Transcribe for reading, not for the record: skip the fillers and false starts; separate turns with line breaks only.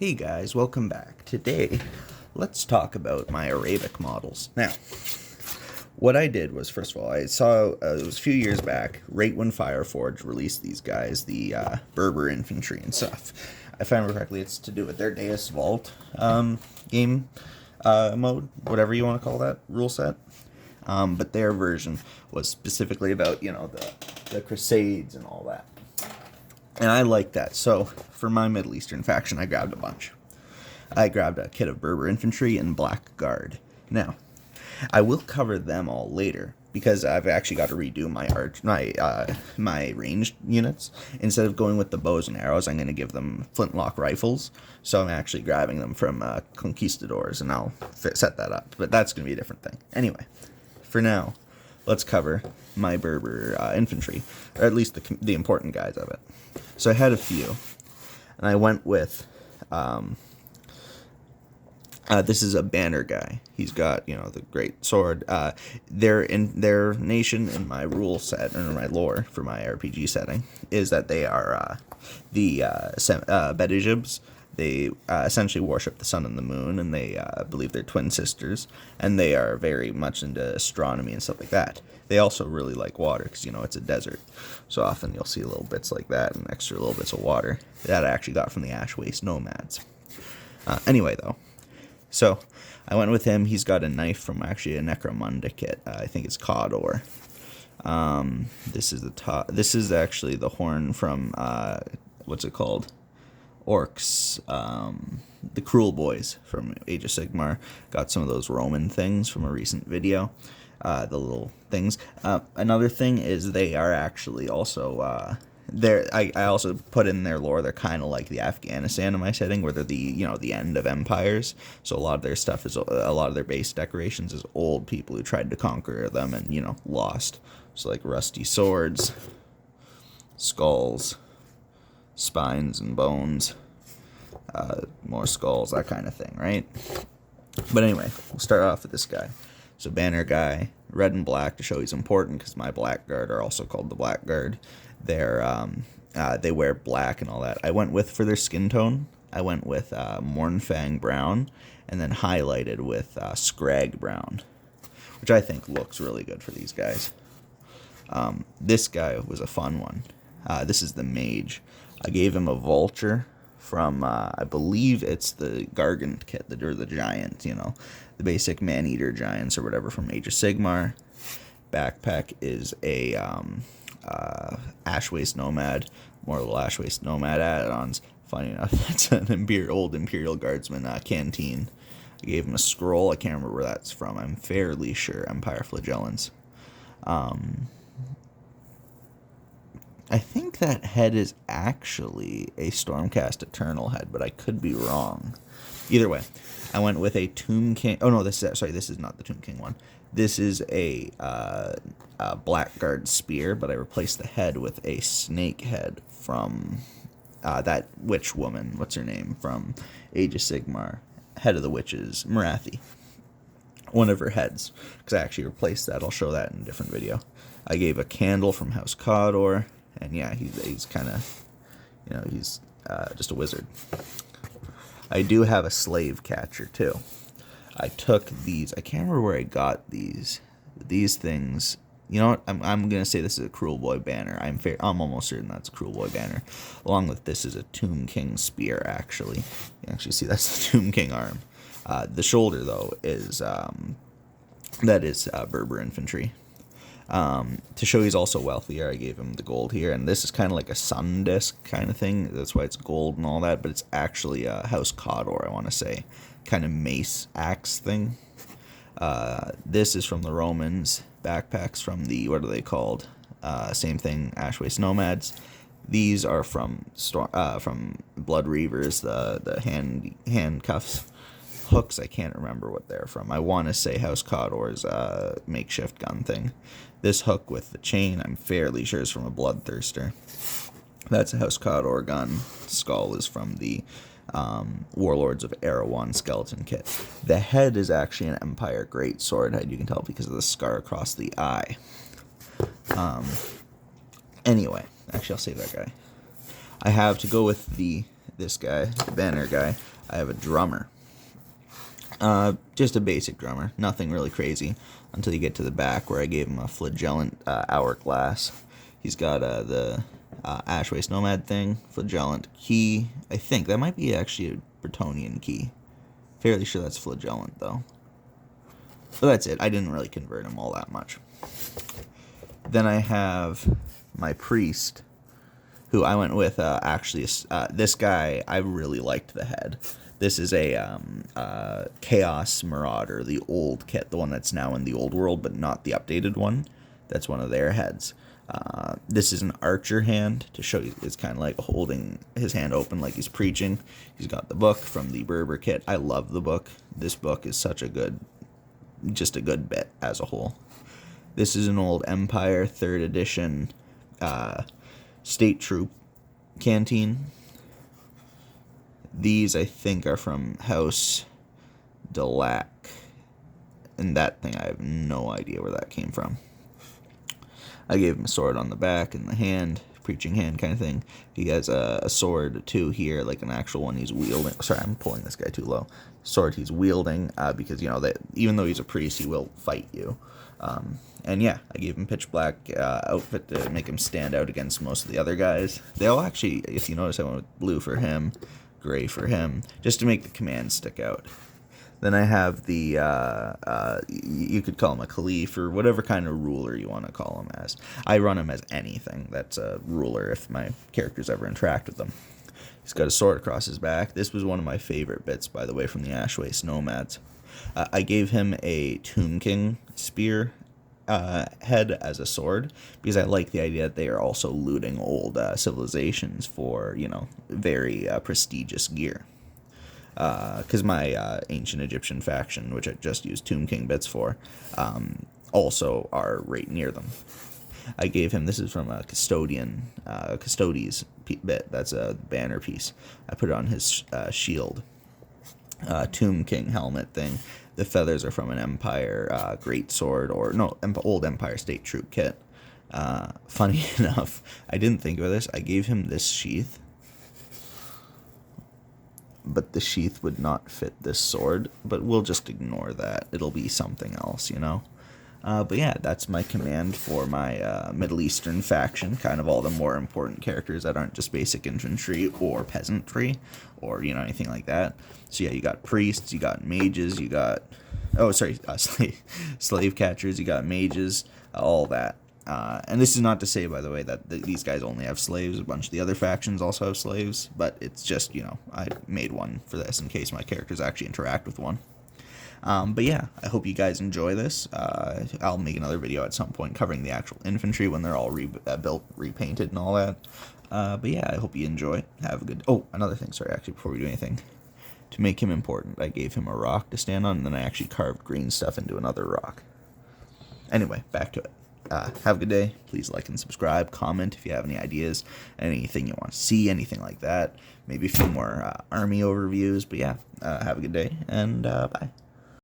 Hey guys, welcome back. Today, let's talk about my Arabic models. Now, what I did was, first of all, I saw, it was a few years back, right when Fireforge released these guys, the Berber infantry and stuff. If I remember correctly, it's to do with their Deus Vult game mode, whatever you want to call that, rule set. But their version was specifically about, the Crusades and all that. And I like that. So, for my Middle Eastern faction, I grabbed a bunch. I grabbed a kit of Berber infantry and Black Guard. Now, I will cover them all later because I've actually got to redo my ranged units. Instead of going with the bows and arrows, I'm going to give them flintlock rifles. So I'm actually grabbing them from conquistadors, and I'll set that up. But that's going to be a different thing. Anyway, for now, let's cover my Berber infantry, or at least the important guys of it. So I had a few, and I went with, this is a banner guy. He's got, the great sword. Their nation in my rule set, or my lore for my RPG setting, is that they are the Bedujibs. They essentially worship the sun and the moon, and they believe they're twin sisters, and they are very much into astronomy and stuff like that. They also really like water because, it's a desert. So often you'll see little bits like that and extra little bits of water that I actually got from the Ash Waste Nomads. Anyway, though, so I went with him. He's got a knife from actually a Necromunda kit. I think it's Cawdor. This is the top. This is actually the horn from, what's it called? Orcs, the Cruel Boys from Age of Sigmar. Got some of those Roman things from a recent video, the little things. Another thing is they are actually also, I also put in their lore, they're kind of like the Afghanistan in my setting, where they're the end of empires. So a lot of their stuff is, a lot of their base decorations is old people who tried to conquer them and, lost. So like rusty swords, skulls, spines and bones, more skulls, that kind of thing, right? But anyway, we'll start off with this guy. So banner guy, red and black to show he's important, because my Black Guard are also called the Black Guard. They wear black and all that. I went with, for their skin tone, I went with Mornfang brown, and then highlighted with Scrag brown, which I think looks really good for these guys. This guy was a fun one. This is the mage. I gave him a vulture from, I believe it's the Gargant kit, or the giant, the basic man-eater giants or whatever from Age of Sigmar. Backpack is a Ash Waste Nomad, more little Ash Waste Nomad add-ons. Funny enough, that's an old Imperial Guardsman canteen. I gave him a scroll. I can't remember where that's from. I'm fairly sure Empire Flagellants. I think that head is actually a Stormcast Eternal head, but I could be wrong. Either way, I went with a Tomb King. Oh no, this is not the Tomb King one. This is a Blackguard spear, but I replaced the head with a snake head from that witch woman. What's her name from Age of Sigmar? Head of the witches, Marathi. One of her heads, because I actually replaced that. I'll show that in a different video. I gave a candle from House Cawdor. And yeah, he's kind of, he's just a wizard. I do have a slave catcher too. I took these. I can't remember where I got these. These things. You know what? I'm gonna say this is a Cruel Boy banner. I'm almost certain that's a Cruel Boy banner. Along with this is a Tomb King spear. Actually, you can actually see that's the Tomb King arm. The shoulder though is Berber infantry. To show he's also wealthier, I gave him the gold here, and this is kind of like a sun disc kind of thing. That's why it's gold and all that, but it's actually a House Cawdor, I want to say, kind of mace axe thing. This is from the Romans. Backpacks from the, what are they called? Same thing, Ash Waste Nomads. These are from Blood Reavers, the handcuffs. Hooks, I can't remember what they're from. I want to say House Cawdor's makeshift gun thing. This hook with the chain, I'm fairly sure is from a Bloodthirster. That's a House Cawdor gun. Skull is from the Warlords of Erewhon skeleton kit. The head is actually an Empire Greatsword head. You can tell because of the scar across the eye. Anyway, actually I'll save that guy. I have, to go with this guy, the banner guy, I have a drummer. Just a basic drummer, nothing really crazy, until you get to the back where I gave him a flagellant hourglass. He's got the ash waste nomad thing, flagellant key. I think that might be actually a Bretonian key. Fairly sure that's flagellant though. But that's it. I didn't really convert him all that much. Then I have my priest, who I went with actually this guy. I really liked the head. This is a Chaos Marauder, the old kit, the one that's now in the old world, but not the updated one. That's one of their heads. This is an archer hand, to show you. It's kind of like holding his hand open like he's preaching. He's got the book from the Berber kit. I love the book. This book is such a good, just a good bit as a whole. This is an old Empire 3rd edition state troop canteen. These, I think, are from House Delac. And that thing, I have no idea where that came from. I gave him a sword on the back and the hand, preaching hand kind of thing. He has a sword, too, here, like an actual one he's wielding. Sorry, I'm pulling this guy too low. Sword he's wielding, because, you know, that even though he's a priest, he will fight you. And yeah, I gave him pitch black outfit to make him stand out against most of the other guys. They all actually, if you notice, I went with blue for him, gray for him, just to make the command stick out. Then I have the, you could call him a caliph, or whatever kind of ruler you want to call him as. I run him as anything that's a ruler if my characters ever interact with them. He's got a sword across his back. This was one of my favorite bits, by the way, from the Ash Waste Nomads. I gave him a Tomb King spear head as a sword, because I like the idea that they are also looting old civilizations for, you know, very prestigious gear. Because my ancient Egyptian faction, which I just used Tomb King bits for, also are right near them. I gave him, this is from a Custodes bit, that's a banner piece. I put it on his shield. Tomb King helmet thing. The feathers are from an Empire great sword, or no, old Empire state troop kit. Funny enough, I didn't think of this. I gave him this sheath, but the sheath would not fit this sword, but we'll just ignore that. It'll be something else, you know? But yeah, that's my command for my Middle Eastern faction, kind of all the more important characters that aren't just basic infantry or peasantry or, you know, anything like that. So yeah, you got priests, you got mages, you got, slave catchers, you got mages, all that. And this is not to say, by the way, that these guys only have slaves. A bunch of the other factions also have slaves, but it's just, you know, I made one for this in case my characters actually interact with one. But yeah, I hope you guys enjoy this. I'll make another video at some point covering the actual infantry when they're all built, repainted, and all that. But yeah, I hope you enjoy. Have a good... Oh, another thing, sorry, actually, before we do anything. To make him important, I gave him a rock to stand on, and then I actually carved green stuff into another rock. Anyway, back to it. Have a good day. Please like and subscribe. Comment if you have any ideas, anything you want to see, anything like that. Maybe a few more army overviews. But yeah, have a good day, and bye.